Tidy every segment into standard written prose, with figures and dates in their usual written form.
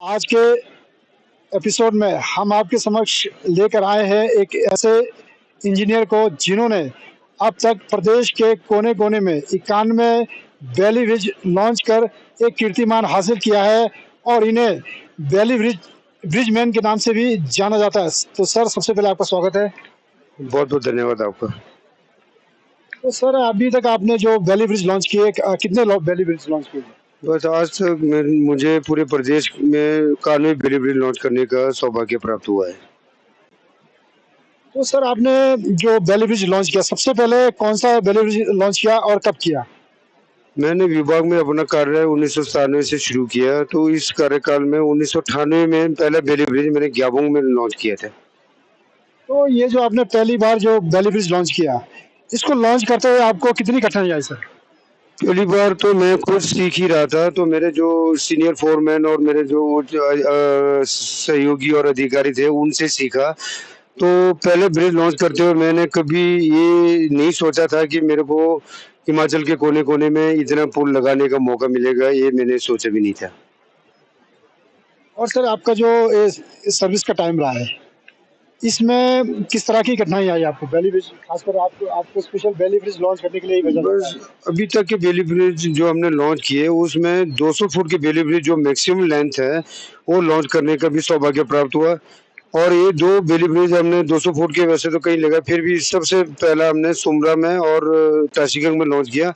आज के एपिसोड में हम आपके समक्ष लेकर आए हैं एक ऐसे इंजीनियर को जिन्होंने अब तक प्रदेश के कोने-कोने में 91 वैली ब्रिज लॉन्च कर एक कीर्तिमान हासिल किया है और इन्हें वैली ब्रिजमैन के नाम से भी जाना जाता है। तो सर सबसे पहले आपका स्वागत है। बहुत बहुत धन्यवाद आपका। तो सर अभी तक आपने जो वैली ब्रिज लॉन्च किए कितने वैली ब्रिज लॉन्च किए? बस आज तक मुझे पूरे प्रदेश में 91 वैली ब्रिज लॉन्च करने का सौभाग्य प्राप्त हुआ है। तो सर आपने जो वैली ब्रिज लॉन्च किया सबसे पहले कौन सा वैली ब्रिज लॉन्च किया और कब किया? मैंने विभाग में अपना कार्य 1997 से शुरू किया, तो इस कार्यकाल में 1998 में पहला वैली ब्रिज मैंने ग्याबोंग में लॉन्च किया था। तो ये जो आपने पहली बार जो वैली ब्रिज लॉन्च किया, इसको लॉन्च करते हुए आपको कितनी कठिनाई आई सर? पहली बार तो मैं खुद सीख ही रहा था, तो मेरे जो सीनियर फोरमैन और मेरे जो सहयोगी और अधिकारी थे उनसे सीखा। तो पहले ब्रिज लॉन्च करते हुए मैंने कभी ये नहीं सोचा था कि मेरे को हिमाचल के कोने-कोने में इतना पुल लगाने का मौका मिलेगा, ये मैंने सोचा भी नहीं था। और सर आपका जो सर्विस का टाइम रहा है, इसमें किस तरह की कठिनाई आई आपको? वैली ब्रिज खासकर आपको आपको स्पेशल वैली ब्रिज लॉन्च करने के लिए ही भेजा जाता बस है। अभी तक के वैली ब्रिज जो हमने लॉन्च किए उसमें 200 फुट की वैली ब्रिज जो मैक्सिमम लेंथ है, वो लॉन्च करने का भी सौभाग्य प्राप्त हुआ। और ये 2 वैली ब्रिज हमने 200 फुट के वैसे तो कई लगा, फिर भी सबसे पहला हमने सुमरा में और ताशीगंज में लॉन्च किया।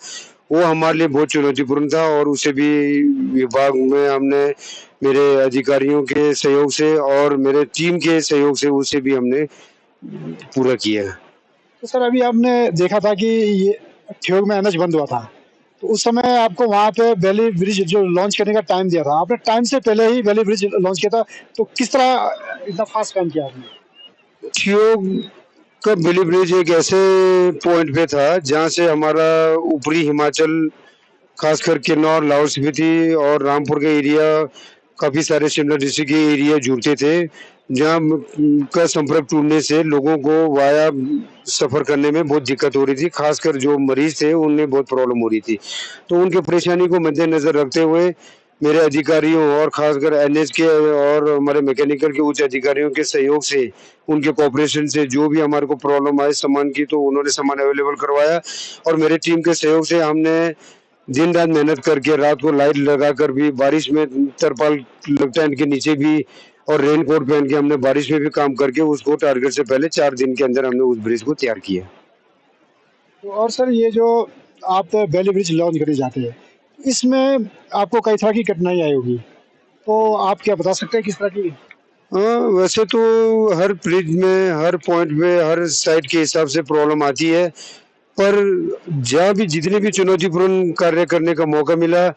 वो हमारे लिए बहुत चुनौतीपूर्ण था और उसे भी विभाग में हमने मेरे अधिकारियों के सहयोग से और मेरे टीम के सहयोग से उसे भी हमने पूरा किया। तो सर अभी आपने देखा था कि ये ठियोग में एनएच बंद हुआ था, तो उस समय आपको वहाँ पे वैली ब्रिज जो लॉन्च करने का टाइम दिया था, आपने टाइम से पहले ही वैली ब्रिज लॉन्च किया था, तो किस तरह इतना फास्ट काम किया आपने? ठियोग का वैली ब्रिज एक ऐसे पॉइंट पे था जहाँ से हमारा ऊपरी हिमाचल, खासकर किन्नौर, लाहौल स्पीति और रामपुर का एरिया, काफ़ी सारे शिमला डिस्ट्रिक्ट के एरिया जुड़ते थे, जहाँ का संपर्क टूटने से लोगों को वाया सफ़र करने में बहुत दिक्कत हो रही थी। खासकर जो मरीज़ थे उन्हें बहुत प्रॉब्लम हो रही थी। तो उनकी परेशानी को मद्देनज़र रखते हुए मेरे अधिकारियों और खासकर एनएच के और हमारे मैकेनिकल के उच्च अधिकारियों के सहयोग से, उनके कोऑपरेशन से जो भी हमारे को प्रॉब्लम आई सामान की, तो उन्होंने सामान अवेलेबल करवाया और मेरे टीम के सहयोग से हमने दिन-रात मेहनत करके, रात को लाइट लगाकर भी, बारिश में तरपाल टेंट के नीचे भी और रेनकोट पहन के हमने बारिश में भी काम करके उसको टारगेट से पहले 4 दिन के अंदर हमने उस ब्रिज को तैयार किया। तो और सर ये जो आप वैली ब्रिज लॉन्च करने जाते हैं, इसमें आपको कई तरह की कठिनाई आई होगी, तो आप क्या बता सकते हैं किस तरह की? हाँ, वैसे तो हर ब्रिज में, हर पॉइंट में, हर साइड के हिसाब से प्रॉब्लम आती है, पर जहाँ भी जितने भी चुनौतीपूर्ण कार्य करने का मौका मिला,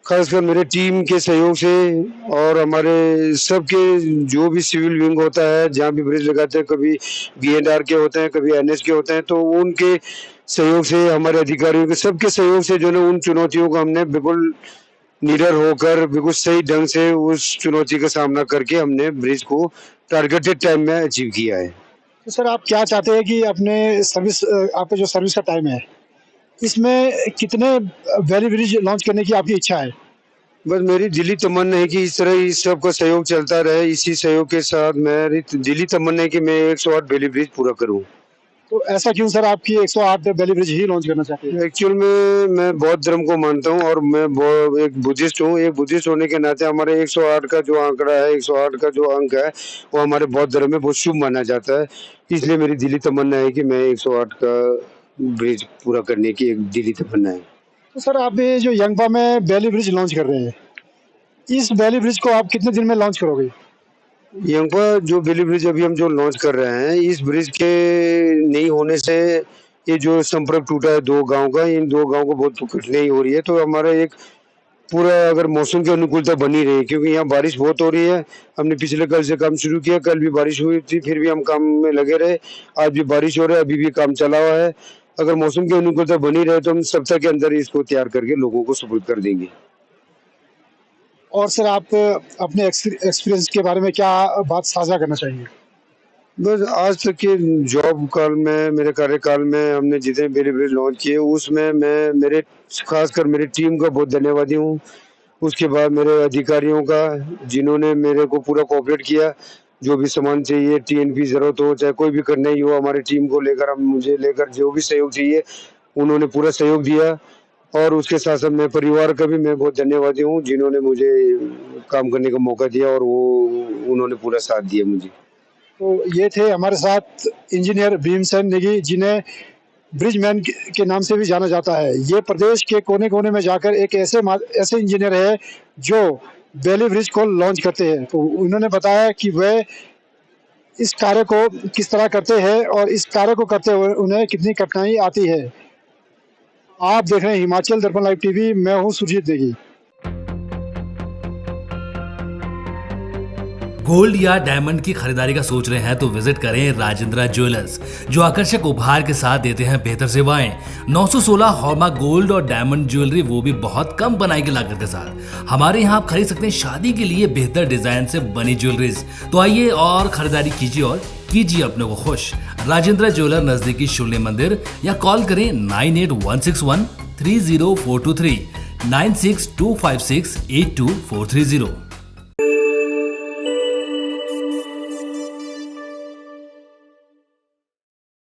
खासकर मेरे टीम के सहयोग से और हमारे सबके जो भी सिविल विंग होता है, जहाँ भी ब्रिज लगाते हैं, कभी बीएनआर के होते हैं, कभी एनएच के होते हैं, तो उनके सहयोग से, हमारे अधिकारियों के सबके सहयोग से जो है ना उन चुनौतियों को हमने बिल्कुल निडर होकर बिल्कुल सही ढंग से उस चुनौती का सामना करके हमने ब्रिज को टारगेटेड टाइम में अचीव किया है। तो सर आप क्या चाहते हैं कि अपने सर्विस आपका जो सर्विस का टाइम है, इसमें कितने वैली ब्रिज लॉन्च करने की आपकी इच्छा है? बस मेरी दिली तमन्ना है कि इस तरह ही सबका सहयोग चलता रहे, इसी सहयोग के साथ मेरी दिली तमन्ना है कि मैं 108 वैली ब्रिज पूरा करूँ। तो ऐसा क्यों सर आपकी 108 वैली ब्रिज ही लॉन्च करना चाहते हैं? एक्चुअल में मैं बौद्ध धर्म को मानता हूँ और मैं एक बुद्धिस्ट हूँ। एक बुद्धिस्ट होने के नाते हमारे 108 का जो आंकड़ा है, 108 का जो अंक है, वो हमारे बौद्ध धर्म में बहुत शुभ माना जाता है। इसलिए मेरी दिली तमन्ना है कि मैं 108 का ब्रिज पूरा करने की एक दिली तमन्ना है। तो सर आप ये जो यंगपा में वैली ब्रिज लॉन्च कर रहे हैं, इस वैली ब्रिज को आप कितने दिन में लॉन्च करोगे? यंगपा जो वैली ब्रिज अभी हम जो लॉन्च कर रहे हैं, इस ब्रिज के नहीं होने से ये जो संपर्क टूटा है 2 गाँव का, इन 2 गाँव को बहुत कठिनाई हो रही है। तो हमारा एक पूरा अगर मौसम की अनुकूलता बनी रही, क्योंकि यहाँ बारिश बहुत हो रही है। हमने पिछले कल से काम शुरू किया, कल भी बारिश हुई थी, फिर भी हम काम में लगे रहे। आज भी बारिश हो रहा है, अभी भी काम चला हुआ है। अगर मौसम की अनुकूलता बनी रहे तो हम सप्ताह के अंदर इसको तैयार करके लोगों को सुपुर्द कर देंगे। और सर आप अपने एक्सपीरियंस के बारे में क्या बात साझा करना चाहेंगे? बस आज तक के जॉब काल में, मेरे कार्यकाल में हमने जितने वैली ब्रिज लॉन्च किए, उसमें मैं मेरे खासकर मेरी टीम का बहुत धन्यवादी हूँ। उसके बाद मेरे अधिकारियों का, जिन्होंने मेरे को पूरा कोऑपरेट किया। जो भी सामान चाहिए, टीएनपी ज़रूरत हो, चाहे कोई भी करना ही हो, हमारी टीम को लेकर, हम मुझे लेकर जो भी सहयोग चाहिए, उन्होंने पूरा सहयोग दिया। और उसके साथ-साथ मैं परिवार का भी मैं बहुत धन्यवादी हूँ, जिन्होंने मुझे काम करने का मौका दिया और उन्होंने पूरा साथ दिया मुझे। तो ये थे हमारे साथ इंजीनियर भीमसेन नेगी, जिन्हें ब्रिजमैन के नाम से भी जाना जाता है। ये प्रदेश के कोने-कोने में जाकर एक ऐसे इंजीनियर है जो बेली ब्रिज को लॉन्च करते हैं। तो उन्होंने बताया कि वह इस कार्य को किस तरह करते हैं और इस कार्य को करते हुए उन्हें कितनी कठिनाई आती है। आप देख रहे हैं हिमाचल दर्पण लाइव टीवी, मैं हूँ सुरजीत नेगी। गोल्ड या डायमंड की खरीदारी का सोच रहे हैं तो विजिट करें राजेंद्रा ज्वेलर्स, जो आकर्षक उपहार के साथ देते हैं बेहतर सेवाएं। 916 हॉलमार्क गोल्ड और डायमंड ज्वेलरी, वो भी बहुत कम बनाई की लागत के साथ। हमारे यहाँ आप खरीद सकते हैं शादी के लिए बेहतर डिजाइन से बनी ज्वेलरीज। तो आइए और खरीदारी कीजिए और कीजिए अपने को खुश। राजेंद्रा ज्वेलर, नजदीकी शून्य मंदिर, या कॉल करें 9816130423 9625682430।